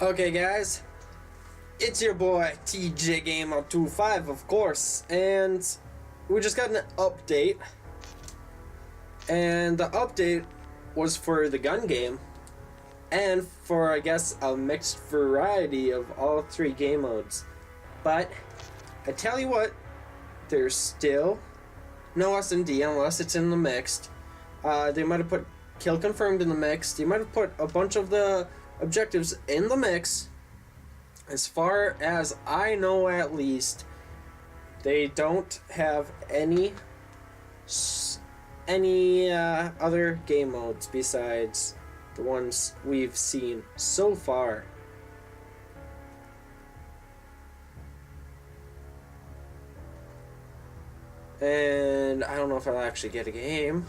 Okay, guys, it's your boy TJ Gamer 25, of course, and we just got an update, and the update was for the gun game, and for, I guess, a mixed variety of all three game modes. But I tell you what, there's still no SMD unless it's in the mixed. They might have put kill confirmed in the mix. They might have put a bunch of the objectives in the mix. As far as I know, at least, they don't have any other game modes besides the ones we've seen so far. And I don't know if I'll actually get a game,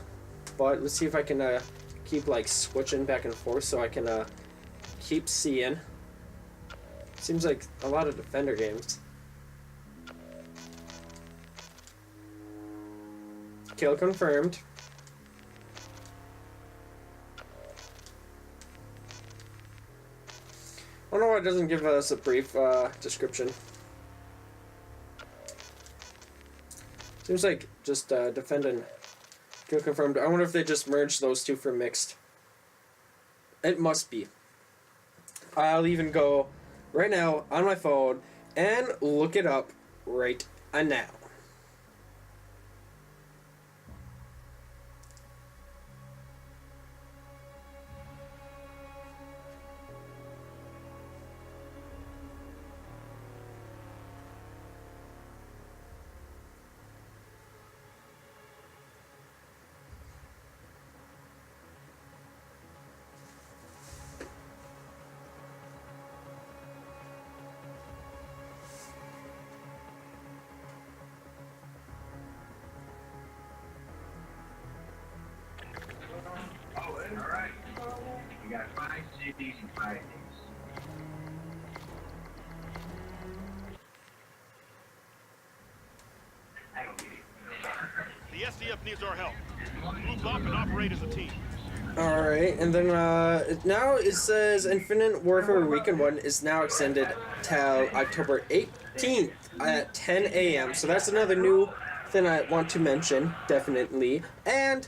but let's see if I can keep like switching back and forth so I can keep seeing. Seems like a lot of Defender games. Kill confirmed. I don't know why it doesn't give us a brief description. Seems like just defend and kill confirmed. I wonder if they just merged those two for mixed. It must be. I'll even go right now on my phone and look it up right now. Alright. We got 5 cities and 5 days. I don't get it. The SDF needs our help. Group up and operate as a team. Alright, and then now it says Infinite Warfare Weekend 1 is now extended till October 18th at 10 a.m. So that's another new thing I want to mention, definitely. And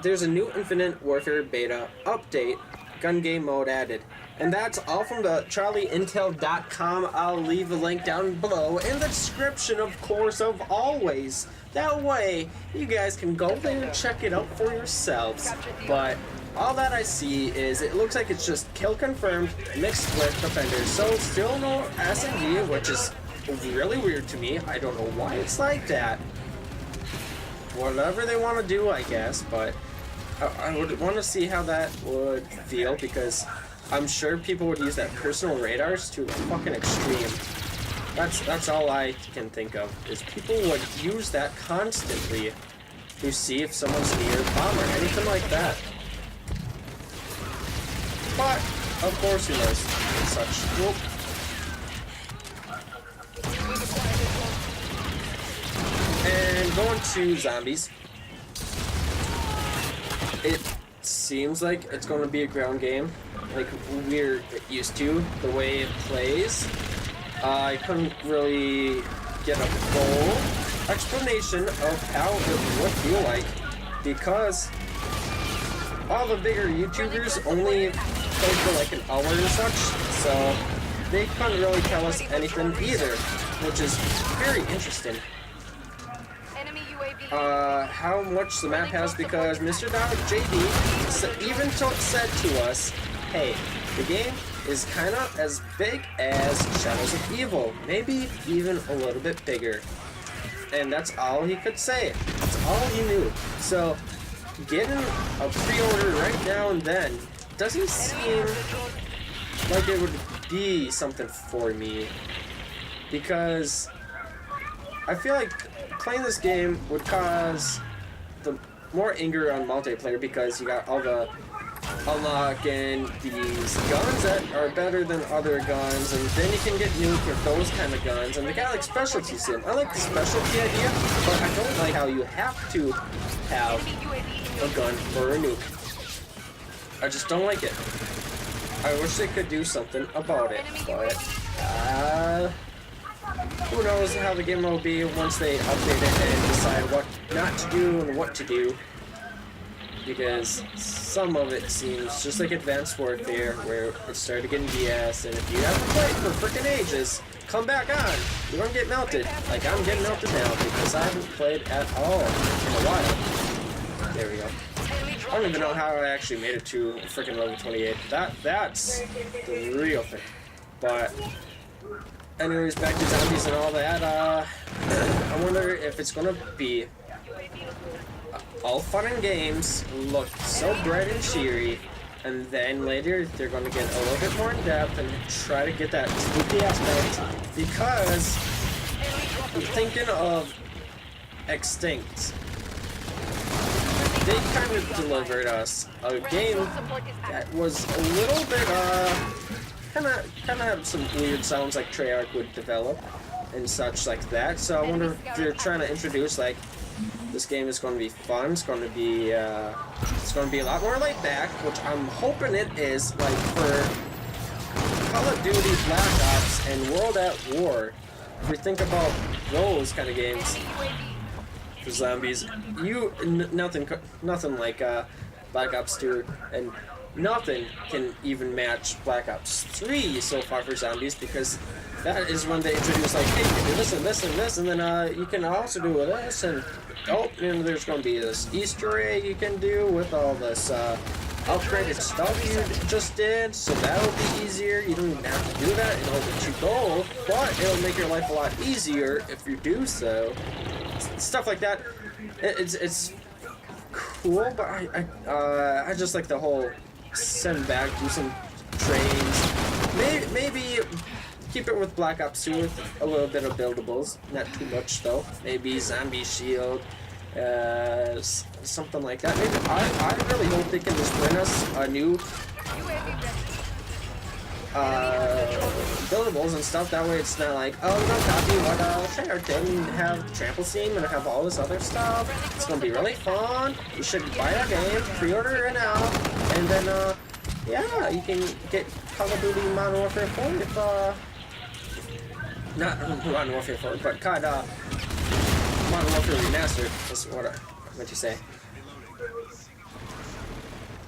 there's a new Infinite Warfare beta update, gun game mode added. And that's all from the charlieintel.com. I'll leave a link down below in the description, of course, of always. That way, you guys can go there and check it out for yourselves. But all that I see is it looks like it's just kill confirmed mixed with defenders. So still no SMG, which is really weird to me. I don't know why it's like that. Whatever they want to do, I guess, but I would want to see how that would feel, because I'm sure people would use that personal radars to a fucking extreme. That's all I can think of, is people would use that constantly to see if someone's near a bomb or anything like that. But, of course, who knows, and such. Whoop. And going to zombies. It seems like it's going to be a ground game, like we're used to, the way it plays. I couldn't really get a full explanation of how it would feel like, because all the bigger YouTubers only play for like an hour and such, so they couldn't really tell us anything either, which is very interesting. How much the map has, because Mr. Dominic JD even said to us, hey, the game is kind of as big as Shadows of Evil, maybe even a little bit bigger. And that's all he could say. That's all he knew. So, getting a pre-order right now and then doesn't seem like it would be something for me, because I feel like playing this game would cause the more anger on multiplayer, because you got all the unlocking these guns that are better than other guns, and then you can get nuked with those kind of guns, and they got like specialty sim. I like the specialty idea, but I don't like how you have to have a gun or a nuke. I just don't like it. I wish they could do something about it, but who knows how the game will be once they update it and decide what not to do and what to do. Because some of it seems just like Advanced Warfare, where it started getting BS, and if you haven't played for freaking ages, come back on. You're gonna get melted. Like I'm getting melted now because I haven't played at all in a while. There we go. I don't even know how I actually made it to freaking level 28. That's the real thing. But anyways, back to zombies and all that. I wonder if it's gonna be all fun and games, look so bright and cheery, and then later they're going to get a little bit more in depth and try to get that spooky aspect, because thinking of Extinct, they kind of delivered us a game that was a little bit kind of have some weird sounds like Treyarch would develop and such like that. So I wonder if they're trying to introduce like, this game is going to be fun. It's going to be a lot more laid back, which I'm hoping it is. Like for Call of Duty, Black Ops, and World at War, if we think about those kind of games for zombies, nothing like Black Ops 2, and nothing can even match Black Ops 3 so far for zombies, because that is when they introduce like, hey, you can do this and this and this, and then you can also do this, and and there's going to be this Easter egg you can do with all this upgraded stuff you just did, so that'll be easier. You don't even have to do that in order to go, but it'll make your life a lot easier if you do so. Stuff like that. It's cool, but I just like the whole send back, do some trains. Maybe keep it with Black Ops 2 with a little bit of buildables, not too much though. Maybe Zombie Shield, something like that. Maybe I really hope they can just bring us a new buildables and stuff. That way it's not like, oh, we're gonna copy what Treyarch did and have Trample Steam and have all this other stuff. It's gonna be really fun. You should buy our game, pre-order it now, and then yeah, you can get Call of Duty Modern Warfare 4 if not Modern Warfare 4, but COD Modern Warfare Remastered is what I meant to say.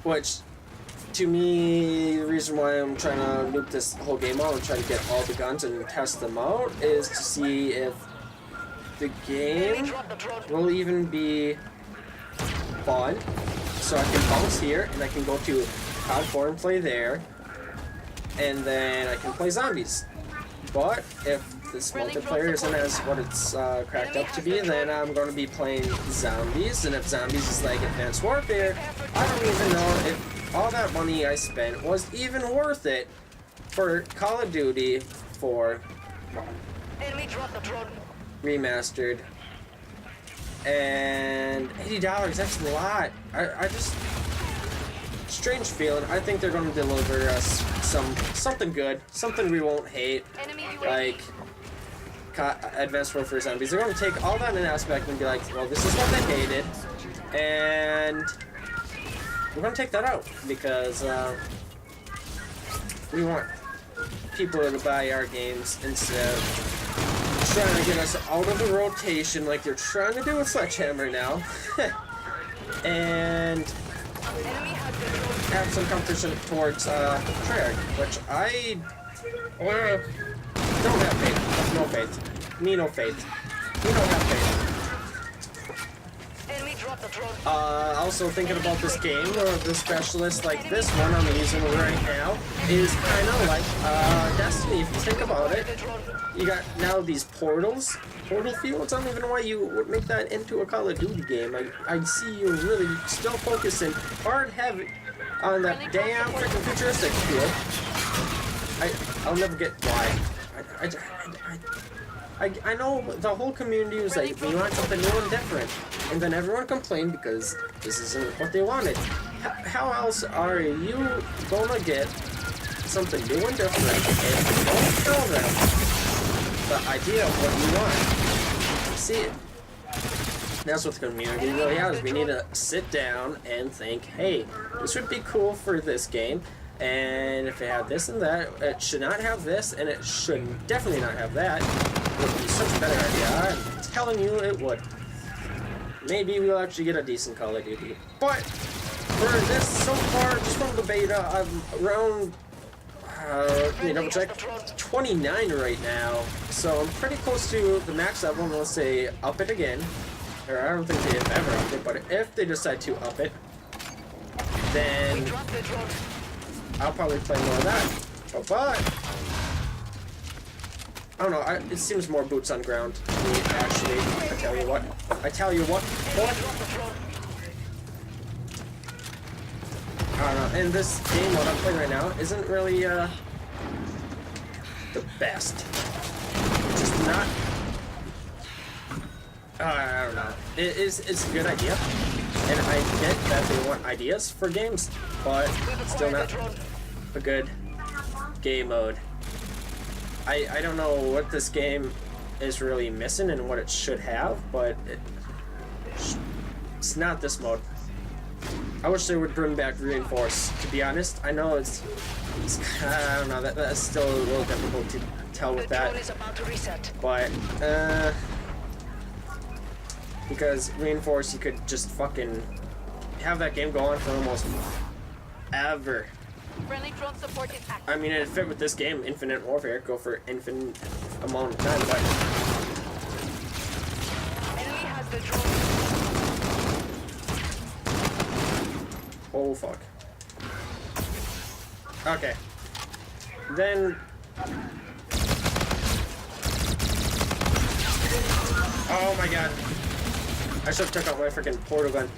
Which, to me, the reason why I'm trying to nuke this whole game out and try to get all the guns and test them out is to see if the game will even be fun. So I can bounce here and I can go to COD 4 and play there, and then I can play zombies. But if this multiplayer isn't as what it's cracked up to be, then I'm going to be playing zombies, and if zombies is like Advanced Warfare, I don't even know if all that money I spent was even worth it for Call of Duty 4 Remastered. And $80, that's a lot. I just, strange feeling. I think they're going to deliver us something good, something we won't hate, like Advanced Warfare Zombies. They're going to take all that in aspect and be like, well, this is what they hated, and we're going to take that out because we want people to buy our games instead of trying to get us out of the rotation like they're trying to do with Sledgehammer now. And have some competition towards Treyarch, which I don't have faith. No faith. Me no faith. We don't have faith. Also thinking about this game, the specialist like this one I'm using right now is kind of like Destiny. If you think about it, you got now these portal fields. I don't even know why you would make that into a Call of Duty game. I see you really still focusing hard heavy on that damn freaking futuristic field. I'll never get why. I know the whole community was like, we want something new and different, and then everyone complained because this isn't what they wanted. How else are you gonna get something new and different if you don't tell them the idea of what you want? See, that's what the community really has. We need to sit down and think, hey, this would be cool for this game, And if it had this and that, it should not have this, and it should definitely not have that. It would be such a better idea. I'm telling you it would. Maybe we'll actually get a decent Call of Duty. But for this, so far, just from the beta, I'm around, let me double check, 29 right now. So I'm pretty close to the max level, unless they up it again. Or I don't think they've ever upped it, but if they decide to up it, then I'll probably play more of that. But I don't know, it seems more boots on ground to me, actually. I tell you what. I don't know, and this game, what I'm playing right now, isn't really, the best. It's just not... I don't know. It's a good idea. And I get that they want ideas for games, but still not a good game mode. I don't know what this game is really missing and what it should have, but it's not this mode. I wish they would bring back Reinforce, to be honest. I know it's I don't know, that's still a little difficult to tell with that. But, because Reinforce, you could just fucking have that game go on for almost ever. Friendly drone support is active. I mean, it'd fit with this game, Infinite Warfare, go for infinite amount of time, but... Enemy has the drone. Oh, fuck. Okay. Then... Oh my god. I should have took out my freaking portal gun.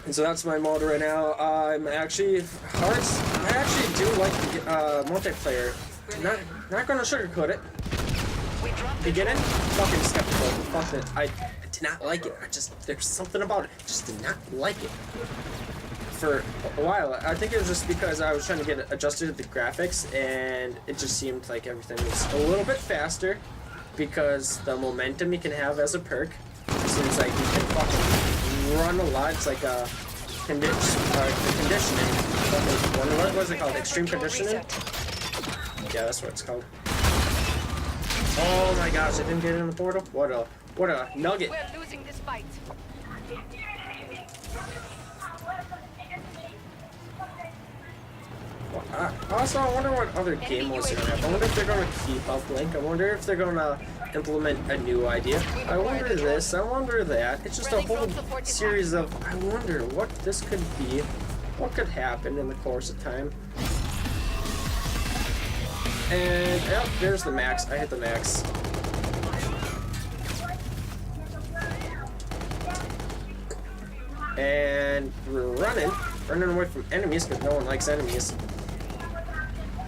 And so that's my mode right now. I'm actually I actually do like multiplayer. Not gonna sugarcoat it. Beginning, fucking skeptical. Fuck it. I did not like it. There's something about it. Just did not like it. For a while, I think it was just because I was trying to get adjusted to the graphics, and it just seemed like everything was a little bit faster because the momentum you can have as a perk. It seems like you can fucking run a lot. It's like a conditioning. What was it called? Extreme conditioning? Yeah, that's what it's called. Oh my gosh, I didn't get in the portal? What a nugget. We're losing this fight. Also, I wonder what other game modes they're gonna have. I wonder if they're gonna keep Uplink. I wonder if they're gonna implement a new idea. I wonder this, I wonder that. It's just a whole series of, I wonder what this could be. What could happen in the course of time. And, yep, there's the max. I hit the max. And we're running away from enemies because no one likes enemies.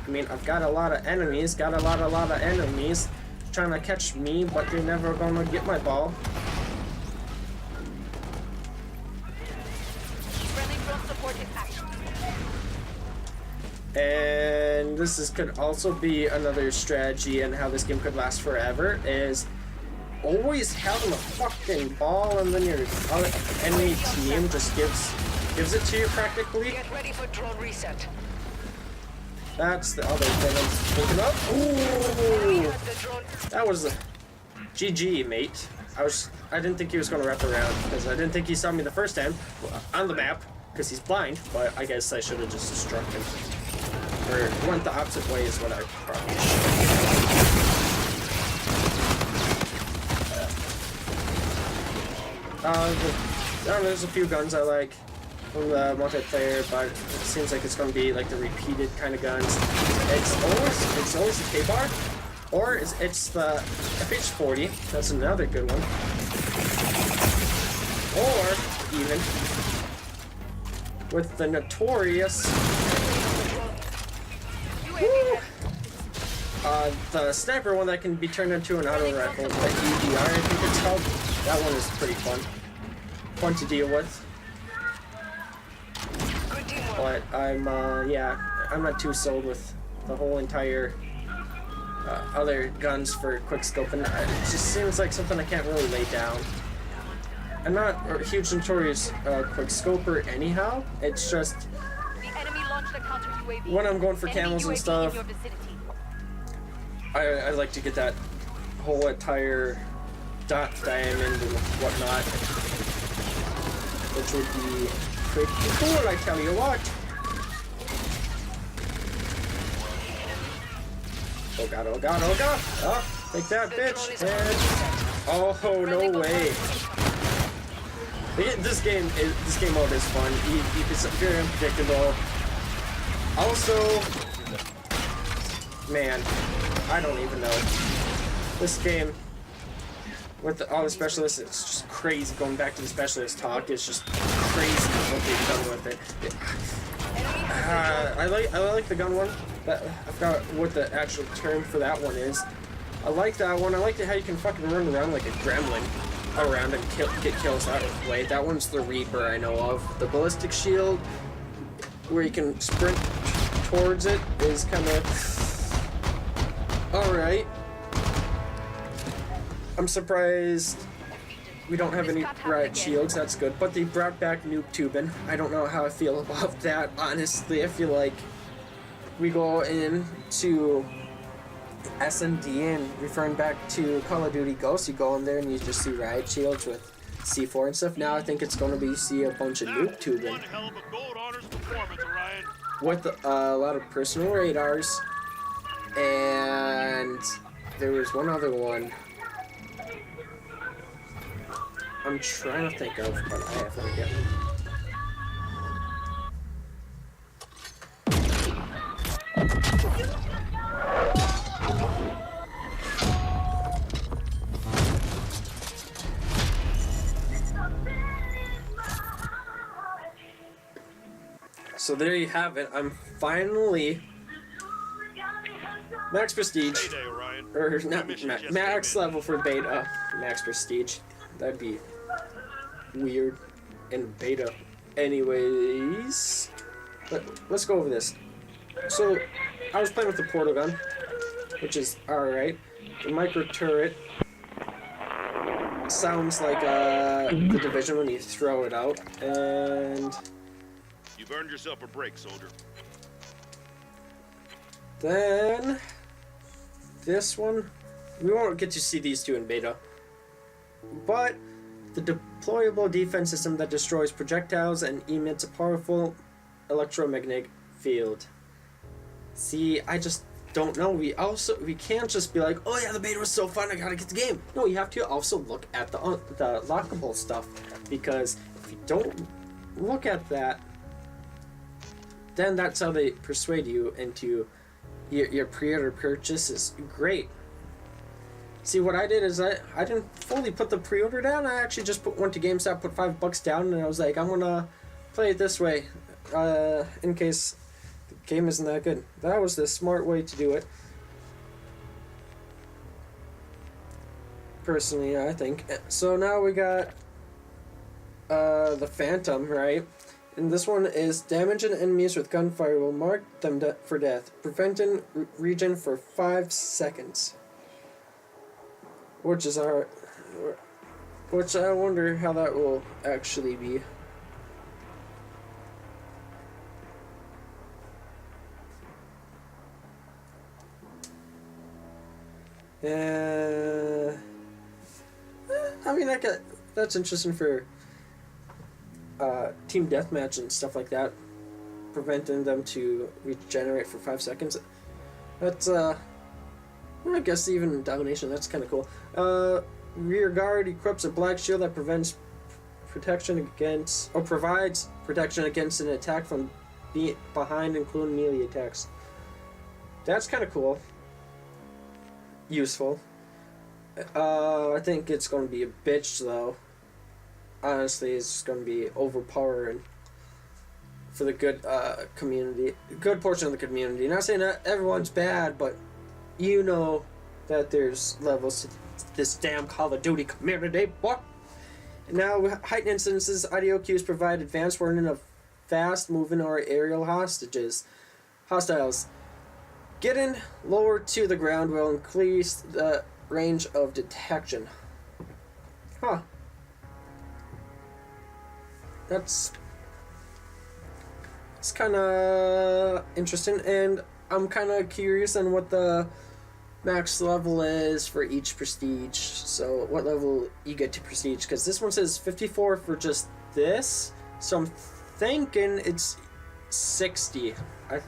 I mean, I've got a lot of enemies, got a lot of enemies trying to catch me, but they're never gonna get my ball. Friendly drone support is active. And this could also be another strategy and how this game could last forever is always having a fucking ball and then your other enemy team just gives it to you practically. Get ready for drone reset. That's the other thing I'm thinking of. Ooh, that was a GG, mate. I didn't think he was gonna wrap around because I didn't think he saw me the first time on the map because he's blind. But I guess I should have just struck him or went the opposite way is what I probably should. There's a few guns I like from the multiplayer, but it seems like it's going to be like the repeated kind of guns. It's always the K-Bar, or it's the FH40. That's another good one. Or even with the notorious the sniper one that can be turned into an auto rifle, the EDR I think it's called. That one is pretty fun to deal with. But I'm not too sold with the whole entire other guns for quickscoping. It just seems like something I can't really lay down. I'm not a huge notorious quickscoper anyhow. It's just launched a counter UAV. when I'm going for Enemy camels and UAV stuff, in your vicinity. I like to get that whole entire diamond and whatnot, which would be pretty cool, I tell you what. Oh god, oh god, oh god! Oh, take that, The drone bitch! is And... under reset. Oh, Friendly no ghost way! incoming. This game mode is fun. It's very unpredictable. Also, man, I don't even know. This game, with all the specialists, it's just crazy. Going back to the specialist talk, it's just crazy what they've done with it. I like the gun one. I forgot what the actual term for that one is. I like that one. I like how you can fucking run around like a gremlin around and get kills that way. That one's the Reaper I know of. The ballistic shield, where you can sprint towards it, is kind of alright. I'm surprised we don't have any riot shields. That's good. But they brought back noob tubing. I don't know how I feel about that. Honestly, I feel like we go into SMD and referring back to Call of Duty Ghosts, you go in there and you just see riot shields with C4 and stuff. Now I think it's going to be you see a bunch of noob tubing One hell of a gold honors performance, Orion. with a lot of personal radars, and there was one other one I'm trying to think of, but I have to forget. So there you have it. I'm finally max prestige, Payday, Orion. or Your not mission just max came in. level for beta, max prestige. That'd be weird in beta. Anyways, let's go over this. So I was playing with the portal gun, which is alright. The micro turret sounds like the Division when you throw it out, and You've earned yourself a break, soldier. then this one, we won't get to see these two in beta, but the deployable defense system that destroys projectiles and emits a powerful electromagnetic field. See, I just don't know. We can't just be like, oh yeah, the beta was so fun, I gotta get the game. No, you have to also look at the lockable stuff, because if you don't look at that, then that's how they persuade you into your pre-order purchase is great. See, what I did is I didn't fully put the pre-order down. I actually just went to GameStop, put $5 down, and I was like, I'm gonna play it this way, in case the game isn't that good. That was the smart way to do it. Personally, I think. So now we got the Phantom, right? And this one is damaging enemies with gunfire will mark them for death, preventing regen for 5 seconds. Which is our, which I wonder how that will actually be. I mean, that's interesting for team deathmatch and stuff like that, preventing them to regenerate for 5 seconds. That's well, I guess even domination, that's kind of cool. Rear guard equips a black shield that prevents protection against, or provides protection against an attack from behind, including melee attacks. That's kind of cool. Useful. I think it's going to be a bitch though. Honestly, it's going to be overpowering for the good community, good portion of the community. Not saying that everyone's bad, but you know that there's levels to this damn Call of Duty community, boy. Now, heightened instances, IDOQs provide advanced warning of fast-moving or aerial hostiles. Getting lower to the ground will increase the range of detection. Huh. That's it's kind of interesting, and I'm kind of curious on what the max level is for each prestige. So what level you get to prestige, because this one says 54 for just this, so I'm thinking it's 60. I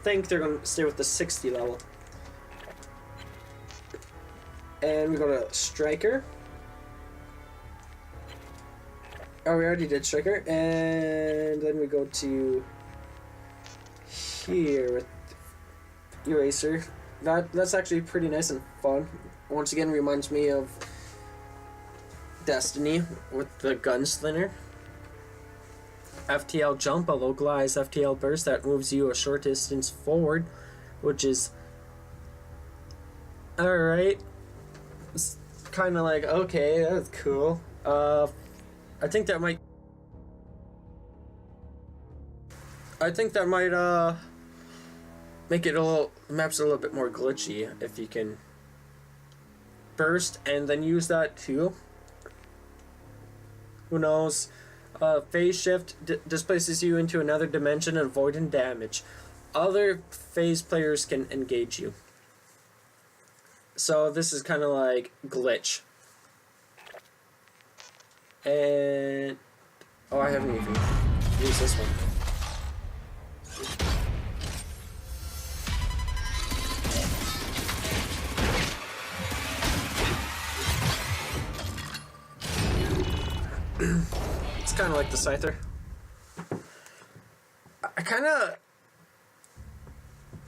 think they're gonna stay with the 60 level. And we go to Striker. Oh, we already did Striker, and then we go to here with Eraser. That's actually pretty nice and fun. Once again, reminds me of Destiny with the Gunslinger. FTL Jump, a localized FTL burst that moves you a short distance forward, which is alright. It's kind of like, okay, that's cool. I think that might make it maps a little bit more glitchy if you can burst and then use that too. Who knows? Phase shift displaces you into another dimension, avoiding damage. Other phase players can engage you. So this is kind of like glitch. And oh, I haven't even used this one. It's kind of like the Scyther.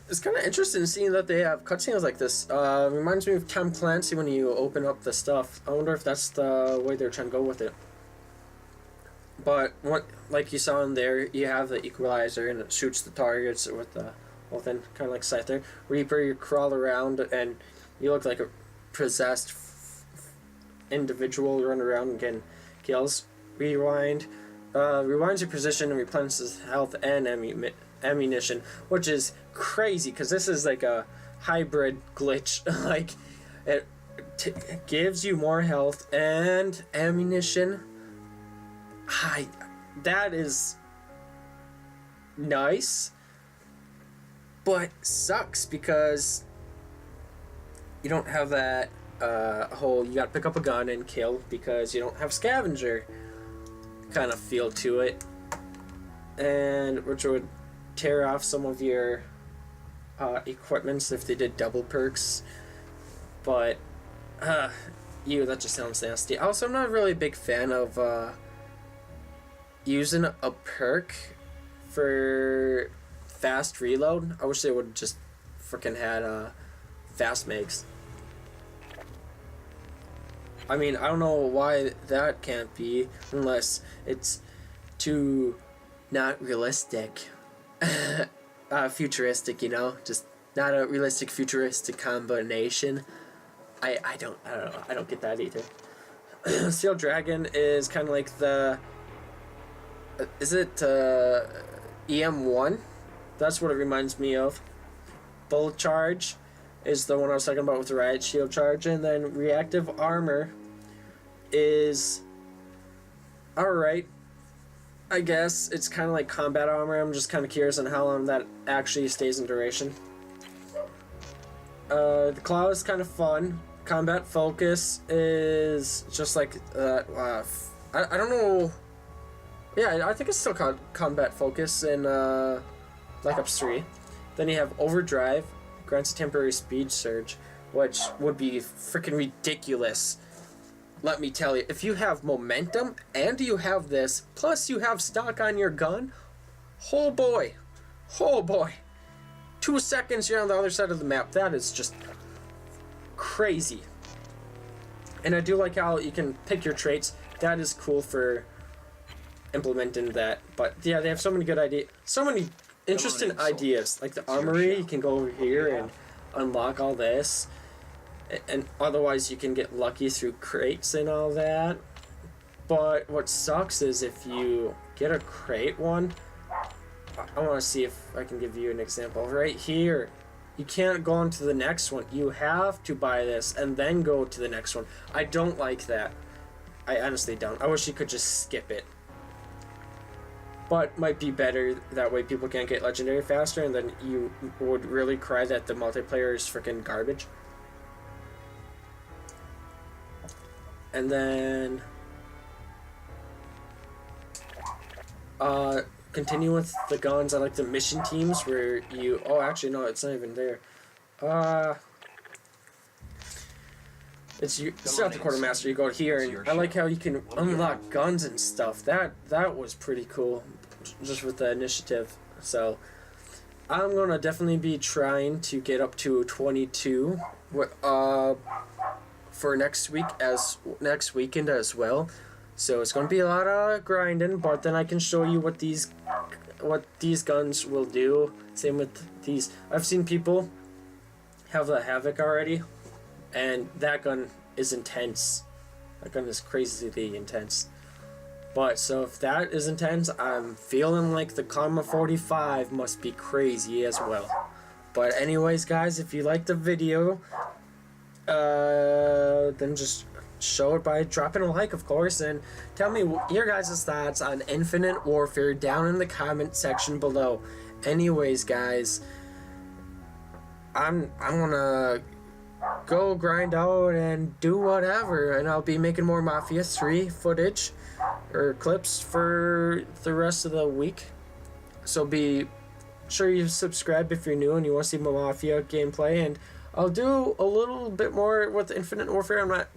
It's kind of interesting seeing that they have cutscenes like this. Reminds me of Tom Clancy when you open up the stuff. I wonder if that's the way they're trying to go with it. But like you saw in there, you have the equalizer and it shoots the targets with the whole thing, kind of like Scyther. Reaper, you crawl around and you look like a possessed individual running around and getting kills. Rewind rewinds your position and replenishes health and ammunition, which is crazy because this is like a hybrid glitch. Like it gives you more health and ammunition. That is nice, but sucks because you don't have that whole you gotta pick up a gun and kill because you don't have scavenger kind of feel to it, and which would tear off some of your equipments if they did double perks. But that just sounds nasty. Also, I'm not really a big fan of using a perk for fast reload. I wish they would just freaking had fast makes. I mean, I don't know why that can't be, unless it's too not realistic. Futuristic, you know? Just not a realistic futuristic combination. I don't know. I don't get that either. Steel Dragon is kind of like the... is it EM1? That's what it reminds me of. Bullet Charge is the one I was talking about with the Riot Shield Charge, and then Reactive Armor is alright. I guess it's kind of like combat armor. I'm just kind of curious on how long that actually stays in duration. The Claw is kind of fun. Combat Focus is just like I don't know. Yeah, I think it's still called Combat Focus in Black Ops 3. Then you have Overdrive, grants a temporary speed surge, which would be freaking ridiculous. Let me tell you, if you have momentum and you have this, plus you have stock on your gun, oh boy, 2 seconds you're on the other side of the map. That is just crazy. And I do like how you can pick your traits. That is cool for implementing that. But yeah, they have so many good ideas, so many interesting ideas. Like the armory, you can go over here and unlock all this. And otherwise you can get lucky through crates and all that. But what sucks is if you get a crate one, I want to see if I can give you an example. Right here, you can't go on to the next one. You have to buy this and then go to the next one. I don't like that. I honestly don't. I wish you could just skip it. but might be better. That way people can't get legendary faster, and then you would really cry that the multiplayer is freaking garbage. And then continue with the guns. I like the mission teams where you, oh actually no, it's not even there. It's not the quartermaster. You go here, and I like how you can unlock guns and stuff. That was pretty cool, just with the initiative. So I'm gonna definitely be trying to get up to 22. For next weekend as well. So it's gonna be a lot of grinding, but then I can show you what these guns will do. Same with these. I've seen people have the Havoc already, and that gun is intense. That gun is crazily intense. But so if that is intense, I'm feeling like the Karma 45 must be crazy as well. But anyways, guys, if you like the video, then just show it by dropping a like, of course, and tell me your guys' thoughts on Infinite Warfare down in the comment section below. Anyways, guys, I'm gonna go grind out and do whatever, and I'll be making more Mafia 3 footage or clips for the rest of the week. So be sure you subscribe if you're new and you want to see more Mafia gameplay, and I'll do a little bit more with Infinite Warfare. I'm not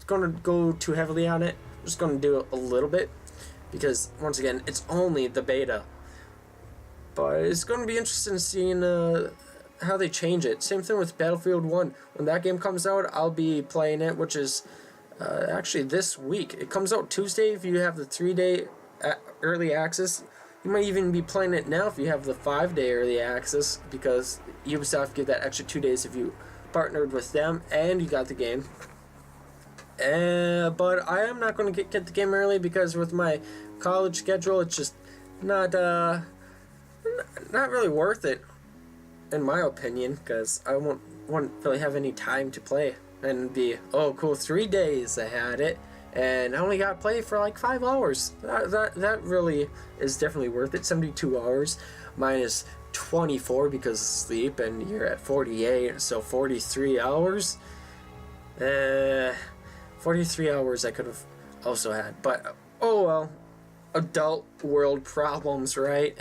going to go too heavily on it. I'm just going to do a little bit because, once again, it's only the beta. But it's going to be interesting seeing how they change it. Same thing with Battlefield 1. When that game comes out, I'll be playing it, which is actually this week. It comes out Tuesday if you have the 3-day early access. You might even be playing it now if you have the 5-day early access, because Ubisoft give that extra 2 days if you partnered with them and you got the game. But I am not going to get the game early because with my college schedule, it's just not really worth it, in my opinion, because I won't really have any time to play and be, oh cool, 3 days I had it. And I only got to play for like 5 hours. That really is definitely worth it. 72 hours minus 24 because of sleep, and you're at 48, so 43 hours. 43 hours I could have also had, but oh well. Adult world problems, right?